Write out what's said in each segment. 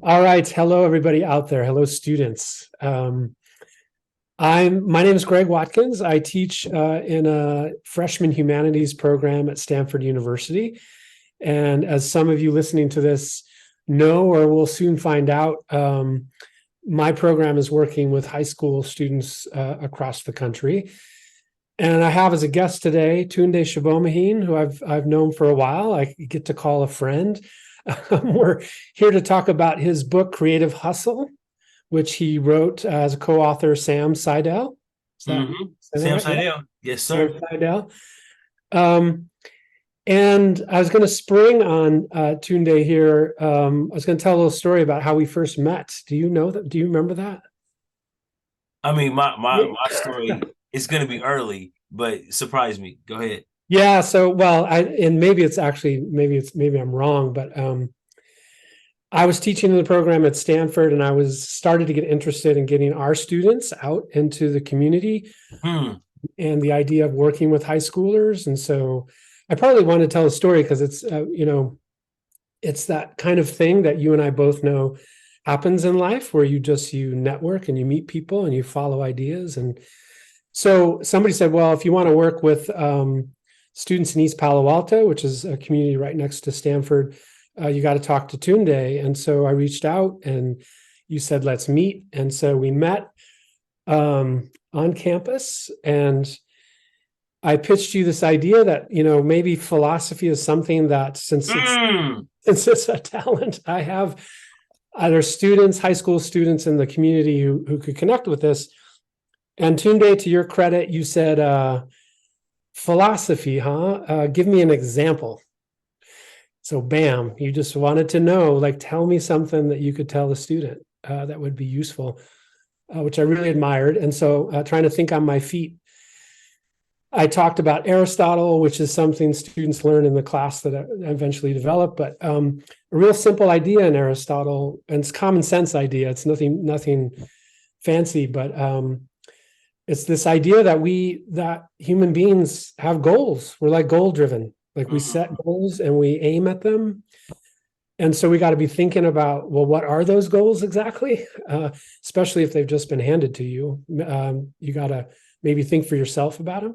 All right. Hello, everybody out there. Hello, students. My name is Greg Watkins. I teach in a freshman humanities program at Stanford University. And as some of you listening to this know, or will soon find out, my program is working with high school students across the country. And I have as a guest today Tunde Sobomehin, who I've known for a while. I get to call a friend. We're here to talk about his book, Creative Hustle, which he wrote as a co-author, Sam Seidel. Is that, Mm-hmm. is that Sam right? Yeah, Seidel. Yes, Sam sir. Seidel. Um, and I was going to spring on Tunde here. I was going to tell a little story about how we first met. Do you know that? Do you remember that? I mean, my my Yeah. my story is gonna be early, but surprise me. Go ahead. Yeah. So, well, and maybe I'm wrong, but I was teaching in the program at Stanford, and I was started to get interested in getting our students out into the community Hmm. and the idea of working with high schoolers. And so I partly want to tell a story because it's that kind of thing that you and I both know happens in life where you network and you meet people and you follow ideas. And so somebody said, well, if you want to work with students in East Palo Alto, which is a community right next to Stanford, you got to talk to Tunde. And so I reached out and you said, let's meet. And so we met on campus, and I pitched you this idea that maybe philosophy is something that since it's Hmm. since it's a talent I have, either students, high school students in the community who could connect with this. And Tunde, to your credit, you said philosophy, huh? Give me an example. So bam, you just wanted to know, like, tell me something that you could tell a student that would be useful, which I really admired. And so trying to think on my feet, I talked about Aristotle, which is something students learn in the class that I eventually developed, but a real simple idea in Aristotle, and it's a common sense idea. It's nothing fancy, but it's this idea that human beings have goals. We're like goal driven. Like we set Hmm. goals and we aim at them. And so we got to be thinking about, well, what are those goals exactly? Especially if they've just been handed to you. You got to maybe think for yourself about them,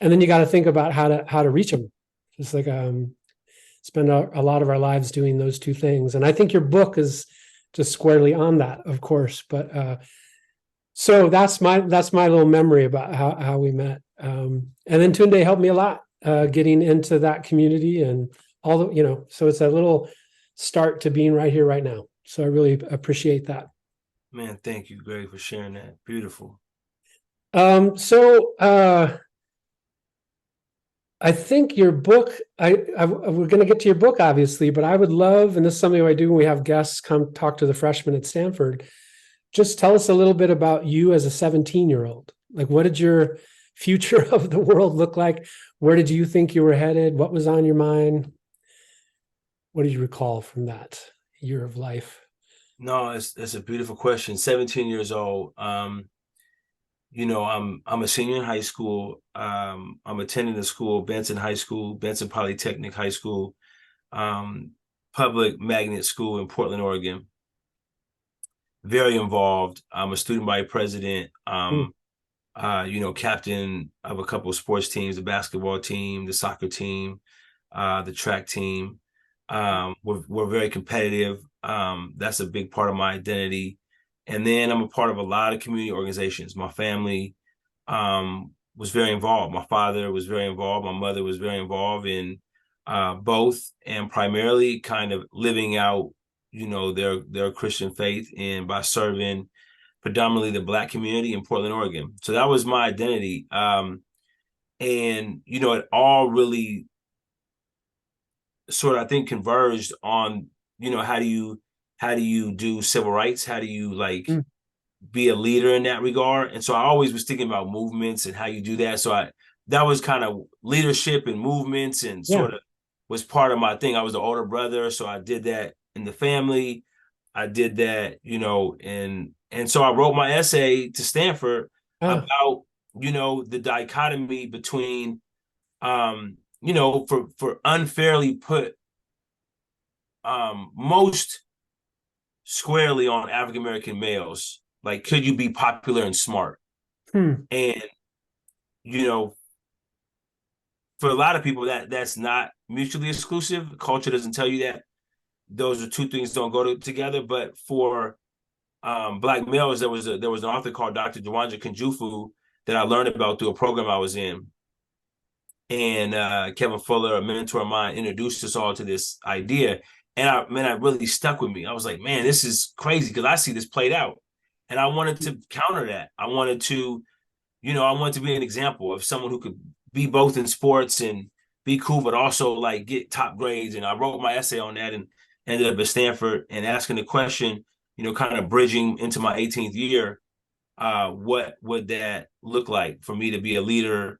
and then you got to think about how to reach them. Just like spend a lot of our lives doing those two things. And I think your book is just squarely on that, of course. But so that's my little memory about how we met. And then Tunde helped me a lot getting into that community and all the so it's a little start to being right here right now. So I really appreciate that. Man, thank you, Greg, for sharing that. Beautiful. So I think your book, we're going to get to your book, obviously, but I would love, and this is something I do when we have guests come talk to the freshmen at Stanford, just tell us a little bit about you as a 17-year-old. Like, what did your future of the world look like? Where did you think you were headed? What was on your mind? What did you recall from that year of life? No, it's a beautiful question. 17 years old. I'm a senior in high school. I'm attending the school, Benson High School, Benson Polytechnic High School, um, public magnet school in Portland, Oregon. Very involved. I'm a student body president. Mm, Captain of a couple of sports teams, the basketball team, the soccer team, the track team. We're very competitive. That's a big part of my identity. And then I'm a part of a lot of community organizations. My family was very involved. My father was very involved. My mother was very involved in both, and primarily kind of living out, their Christian faith, and by serving predominantly the Black community in Portland, Oregon. So that was my identity. And it all really sort of, I think, converged on, how do you do civil rights? How do you like mm, be a leader in that regard? And so I always was thinking about movements and how you do that. So that was kind of leadership and movements, and yeah. sort of was part of my thing. I was the older brother, so I did that in the family. I did that, and so I wrote my essay to Stanford Ah, about, the dichotomy between, for unfairly put, most squarely on African American males. Like, could you be popular and smart? Hmm. And you know, for a lot of people, that's not mutually exclusive. Culture doesn't tell you that. Those are two things don't go together. But for Black males, there was an author called Dr. Jawanja Kunjufu that I learned about through a program I was in. And Kevin Fuller, a mentor of mine, introduced us all to this idea. And it really stuck with me. I was like, man, this is crazy because I see this played out. And I wanted to counter that. I wanted to, I wanted to be an example of someone who could be both in sports and be cool, but also like get top grades. And I wrote my essay on that and ended up at Stanford and asking the question, kind of bridging into my 18th year, what would that look like for me to be a leader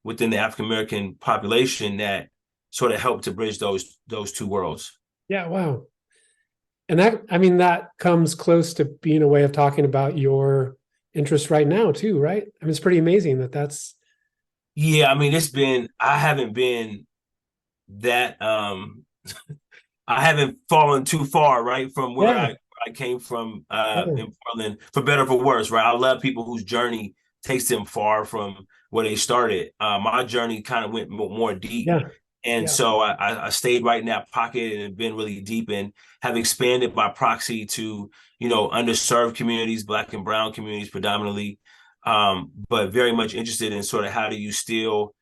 within the African American population that sort of helped to bridge those two worlds. Yeah, wow. And that, I mean, that comes close to being a way of talking about your interest right now too, right? I mean, it's pretty amazing that that's. Yeah, I mean, I haven't been that, I haven't fallen too far, right, from where Yeah, I came from yeah, in Portland, for better or for worse, right? I love people whose journey takes them far from where they started. My journey kind of went more deep. yeah, And yeah. so I stayed right in that pocket and been really deep and have expanded by proxy to, underserved communities, Black and brown communities predominantly, but very much interested in sort of how do you still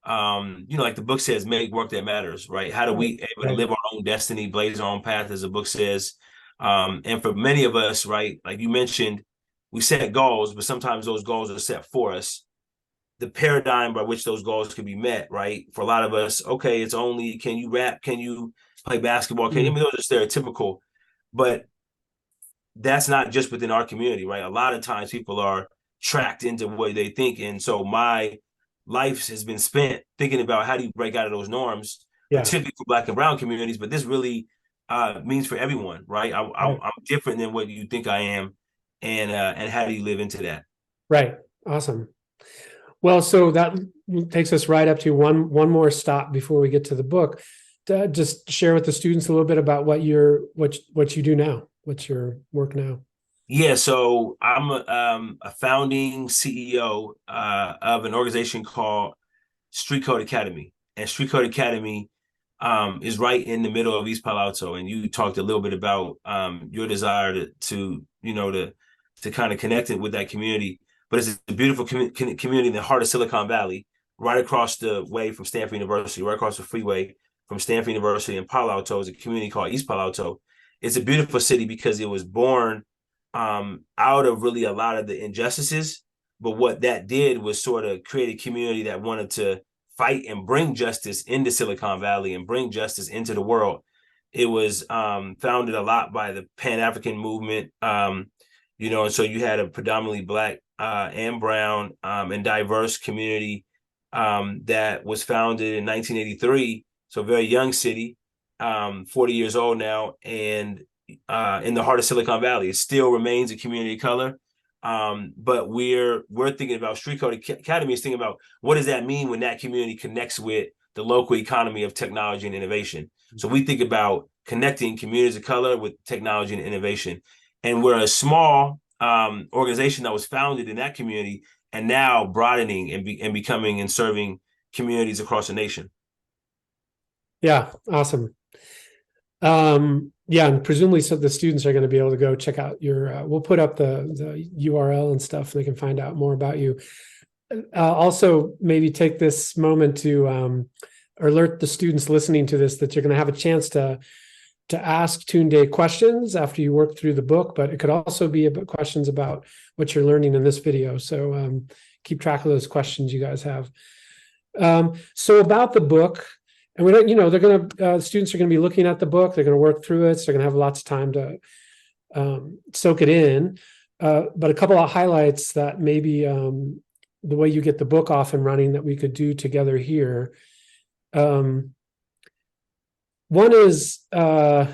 like the book says, make work that matters, right? How do Right, we able to right. live our own destiny, blaze our own path, as the book says? And for many of us, right, like you mentioned, we set goals, but sometimes those goals are set for us. The paradigm by which those goals can be met, right? For a lot of us, okay, it's only can you rap, can you play basketball? I Mm, mean, those are stereotypical, but that's not just within our community, right? A lot of times people are tracked into what they think. And so my life has been spent thinking about how do you break out of those norms, yeah, particularly for Black and brown communities. But this really means for everyone, right? right, I'm different than what you think I am. And how do you live into that? right. Awesome. Well, so that takes us right up to one more stop before we get to the book. Just share with the students a little bit about what you do now. What's your work now? Yeah, so I'm a founding CEO of an organization called Street Code Academy. And Street Code Academy is right in the middle of East Palo Alto. And you talked a little bit about your desire to kind of connect it with that community. But it's a beautiful community in the heart of Silicon Valley, right across the way from Stanford University, right across the freeway from Stanford University in Palo Alto is a community called East Palo Alto. It's a beautiful city because it was born out of really a lot of the injustices. But what that did was sort of create a community that wanted to fight and bring justice into Silicon Valley and bring justice into the world. It was founded a lot by the Pan-African movement, and so you had a predominantly Black and brown and diverse community that was founded in 1983, so a very young city, 40 years old now, and in the heart of Silicon Valley. It still remains a community of color. But we're thinking about Street Code Academy is thinking about what does that mean when that community connects with the local economy of technology and innovation. So we think about connecting communities of color with technology and innovation. And we're a small organization that was founded in that community and now broadening and becoming and serving communities across the nation. Yeah, awesome. Yeah, and presumably so the students are going to be able to go check out your we'll put up the URL and stuff and they can find out more about you. Also maybe take this moment to alert the students listening to this that you're going to have a chance to ask Tunde questions after you work through the book, but it could also be about questions about what you're learning in this video. So keep track of those questions you guys have. So about the book, and we don't, they're going to, students are going to be looking at the book, they're going to work through it, so they're going to have lots of time to soak it in. But a couple of highlights that maybe the way you get the book off and running that we could do together here. One is so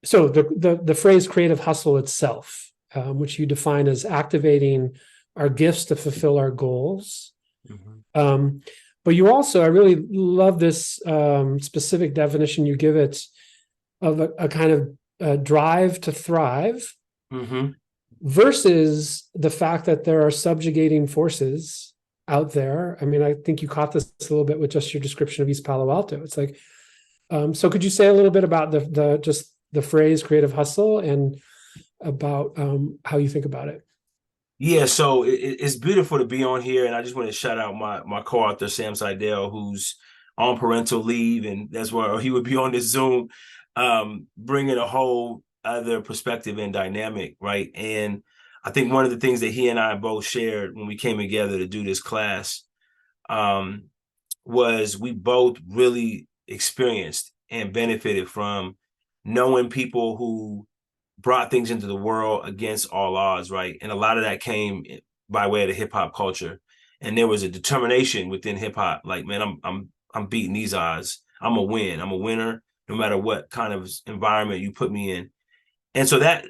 the phrase creative hustle itself, which you define as activating our gifts to fulfill our goals. Mm-hmm. But you also, I really love this specific definition you give it of a kind of drive to thrive Mm-hmm. versus the fact that there are subjugating forces out there. I mean, I think you caught this a little bit with just your description of East Palo Alto. It's like, so could you say a little bit about the just the phrase creative hustle and about how you think about it? Yeah, so it's beautiful to be on here, and I just want to shout out my co-author Sam Seidel, who's on parental leave, and that's where he would be on this Zoom, bringing a whole other perspective and dynamic, right? And I think one of the things that he and I both shared when we came together to do this class, um, was we both really experienced and benefited from knowing people who brought things into the world against all odds, right? And a lot of that came by way of the hip hop culture. And there was a determination within hip hop, like, man, I'm beating these odds. I'm a win. I'm a winner, no matter what kind of environment you put me in. And so that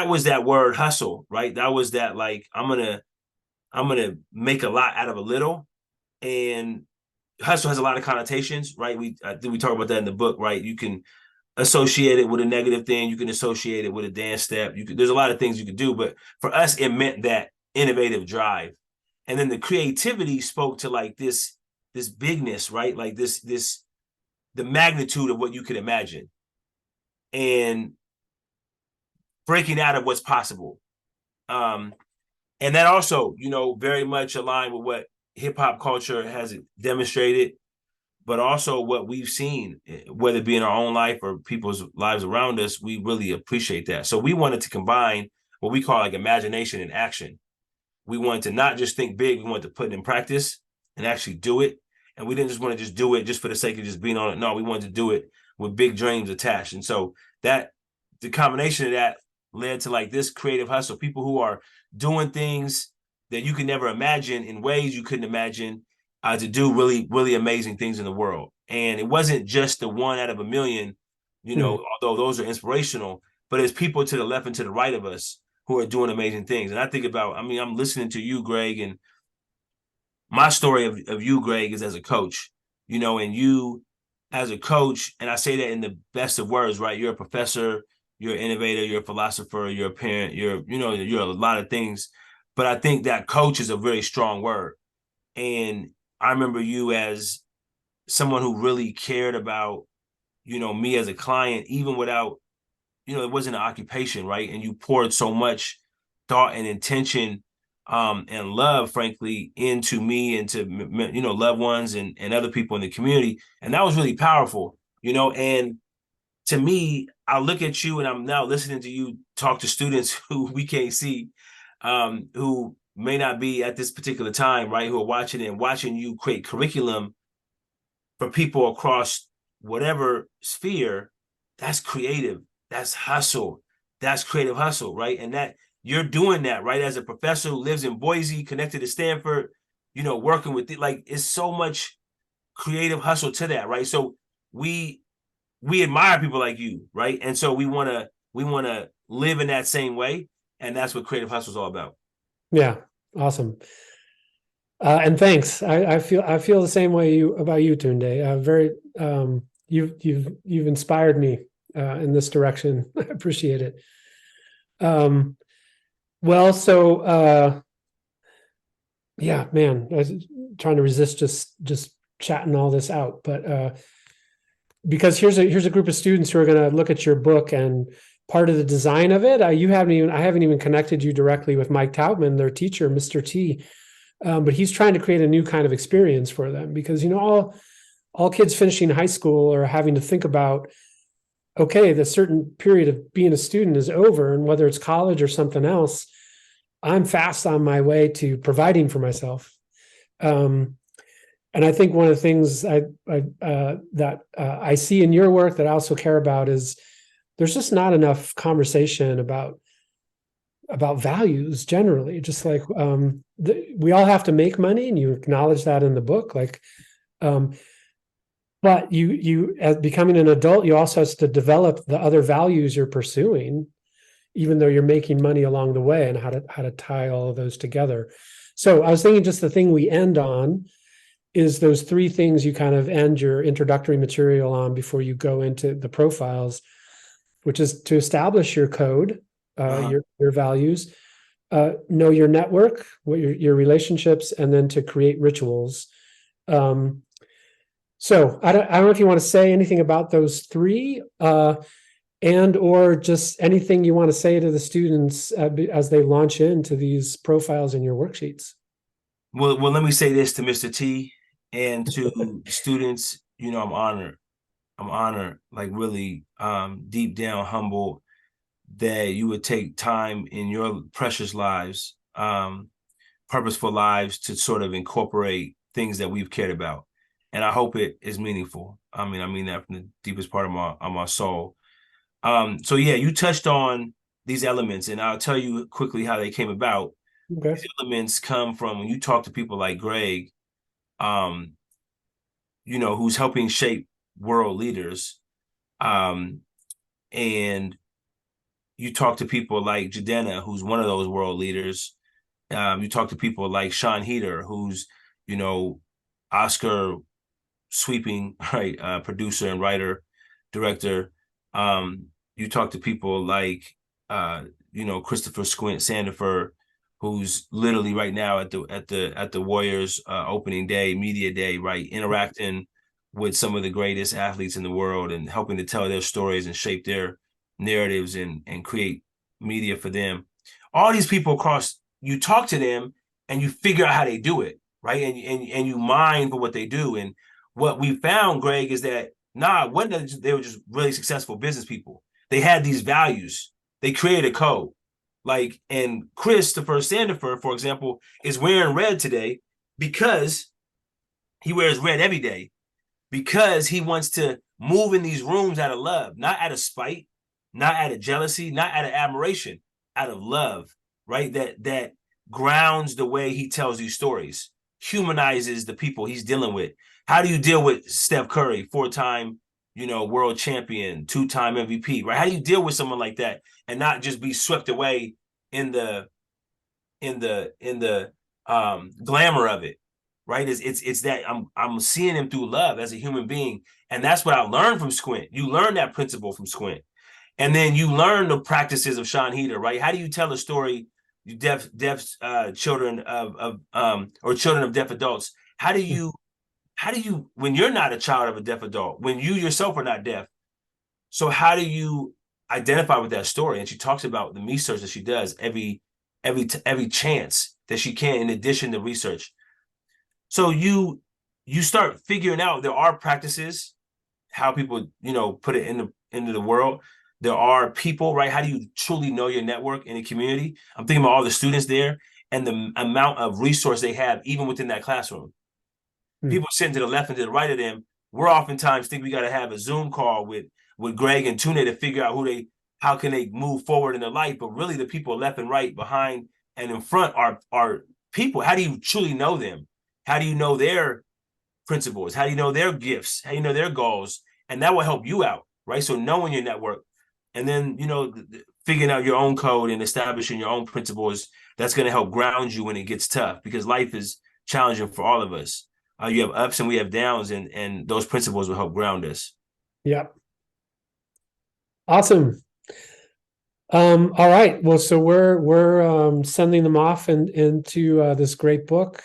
was that word hustle, right? That was that, like, I'm gonna make a lot out of a little. And hustle has a lot of connotations, right? I think we talk about that in the book, right? You can associate it with a negative thing. You can associate it with a dance step. There's a lot of things you could do, but for us, it meant that innovative drive. And then the creativity spoke to like this bigness, right? Like the magnitude of what you could imagine and breaking out of what's possible. Um, and that also, very much aligned with what hip hop culture has demonstrated, but also what we've seen, whether it be in our own life or people's lives around us. We really appreciate that. So we wanted to combine what we call like imagination and action. We wanted to not just think big, we wanted to put it in practice and actually do it. And we didn't just want to just do it just for the sake of just being on it. No, we wanted to do it with big dreams attached. And so that the combination of that led to like this creative hustle, people who are doing things that you could never imagine in ways you couldn't imagine, to do really, really amazing things in the world. And it wasn't just the one out of a million, Hmm. although those are inspirational, but it's people to the left and to the right of us who are doing amazing things. And I think about, I mean, I'm listening to you, Greg, and my story of you, Greg, is as a coach, and you as a coach, and I say that in the best of words, right? You're a professor, you're an innovator, you're a philosopher, you're a parent, you're a lot of things. But I think that coach is a very strong word. And I remember you as someone who really cared about, me as a client, even without, it wasn't an occupation, right? And you poured so much thought and intention, and love, frankly, into me and to, loved ones and other people in the community. And that was really powerful, and to me, I look at you and I'm now listening to you talk to students who we can't see, who may not be at this particular time, right? Who are watching it and watching you create curriculum for people across whatever sphere. That's creative. That's hustle. That's creative hustle, right? And that you're doing that, right? As a professor who lives in Boise, connected to Stanford, working with it, like it's so much creative hustle to that, right? So we we admire people like you, right? And so we wanna live in that same way, and that's what creative hustle is all about. Yeah, awesome. And thanks. I feel the same way about you, Tunde. Very you've inspired me in this direction. I appreciate it. Um, well, so yeah, man, I was trying to resist just chatting all this out, but because here's a group of students who are going to look at your book, and part of the design of it, I haven't even connected you directly with Mike Taubman, their teacher, Mr. T. But he's trying to create a new kind of experience for them, because all kids finishing high school are having to think about, okay, the certain period of being a student is over, and whether it's college or something else, I'm fast on my way to providing for myself. Um, and I think one of the things I see in your work that I also care about is there's just not enough conversation about values generally. Just like we all have to make money, and you acknowledge that in the book. Like, but you as becoming an adult, you also have to develop the other values you're pursuing, even though you're making money along the way, and how to tie all of those together. So I was thinking, just the thing we end on is those three things you kind of end your introductory material on before you go into the profiles. which is to establish your code, Uh-huh. your values, know your network, what your relationships, and then to create rituals. Um, so I don't know if you want to say anything about those three, and or just anything you want to say to the students as they launch into these profiles in your worksheets. Well, let me say this to Mr. T and to students. I'm honored. I'm honored, like really deep down humble that you would take time in your precious lives, purposeful lives to sort of incorporate things that we've cared about. And I hope it is meaningful. I mean that from the deepest part of my soul. So yeah, you touched on these elements, and I'll tell you quickly how they came about. Okay. These elements come from when you talk to people like Greg, um, who's helping shape world leaders. Um, and you talk to people like Jadena, who's one of those world leaders. You talk to people like Sean Heater, who's, you know, Oscar sweeping, right, producer and writer, director. You talk to people like, Christopher Squint Sandifer, who's literally right now at the Warriors opening day, media day, right, interacting with some of the greatest athletes in the world and helping to tell their stories and shape their narratives and create media for them. All these people across, you talk to them and you figure out how they do it, right? And you mine for what they do. And what we found, Greg, is that when they were just really successful business people. They had these values. They created a code. And Christopher Sandifer, for example, is wearing red today because he wears red every day because he wants to move in these rooms out of love, not out of spite, not out of jealousy, not out of admiration, out of love, right? That grounds the way he tells these stories, humanizes the people he's dealing with. How do you deal with Steph Curry, four-time, world champion, two-time MVP, right? How do you deal with someone like that and not just be swept away in the glamour of it, right? It's that I'm seeing him through love as a human being, and that's what I learned from Squint. You learn that principle from Squint, and then you learn the practices of Sean Heater, right? How do you tell a story? Deaf children or children of deaf adults. How do you when you're not a child of a deaf adult, when you yourself are not deaf? So how do you identify with that story? And she talks about the research that she does every chance that she can, in addition to research. So you start figuring out there are practices, how people put it into the world. There are people, right? How do you truly know your network in a community? I'm thinking about all the students there and the amount of resource they have, even within that classroom. Hmm. People sitting to the left and to the right of them, we're oftentimes think we got to have a Zoom call with Greg and Tune to figure out how can they move forward in their life. But really, the people left and right, behind and in front are people. How do you truly know them? How do you know their principles? How do you know their gifts? How do you know their goals? And that will help you out, right? So knowing your network, and then figuring out your own code and establishing your own principles. That's going to help ground you when it gets tough, because life is challenging for all of us. You have ups and we have downs, and those principles will help ground us. Yeah. Awesome. All right. Well, so we're sending them off into this great book.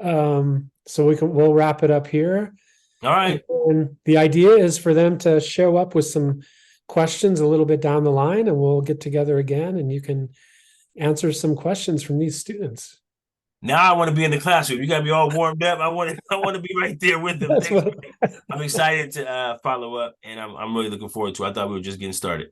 So we'll wrap it up here. All right. And the idea is for them to show up with some questions a little bit down the line, and we'll get together again and you can answer some questions from these students. Now I want to be in the classroom. You got me all warmed up. I want to be right there with them. That's Thanks. what I'm excited to follow up, and I'm really looking forward to it. I thought we were just getting started.